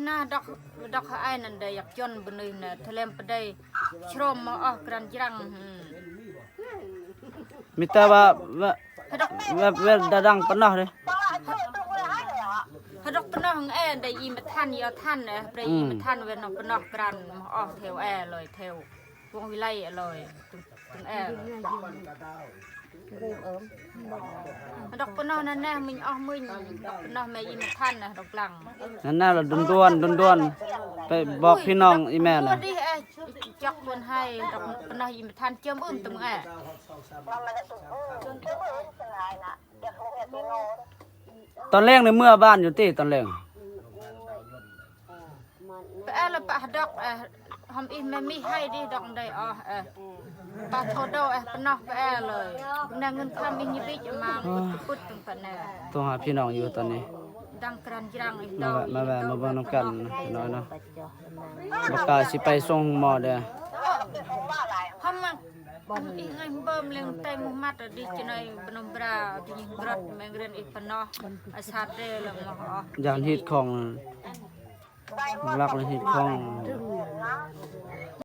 น่าดอกไอ้นั่นได้อยากจนบนนี้เนี่ยทะเลไปได้ชรมมาออกกรันจังมีแต่ว่าเวลดังปนเนาะเลยฮดอกปนของแอได้ยิมท่านยอท่านเนี่ยได้ยิมท่านเวนปนกรันมาออกเทวแอเลยเทววงวิไลเลยตึงแอดอกปนนั่นแน่มึงออกมึงดอกปนแม่ยิมท่านนะดอกหลังนั่นน่ะเราด่วนไปบอกพี่น้องอีแม่น่ะดิแอจักบนให้ดอกปนยิมท่านเจิมตึงแอตอนแรกในเมื่อบ้านอยู่ที่ตอนแรกแอละปะดอกทำอีแม่มีให้ดิดอกได้ปะโทโดปนอกแอเลยนางเงินคำมีนิบิจะมาพุดตึงปะแน่ต้องหาพี่น้องอยู่ตอนนี้ดังกรันจังอีกดอกมาเบิ่งน้ำกันน้อยเนาะบ่กล้าสิไปส่งหมอเด้อทำมาอีไงเบิ่มเลี้ยงไตมุมัดดิจนัยบนบราดิยิงบรัดแมงเรนอีปนออาชาเดลงมายานฮิตของรักเลยฮิตของ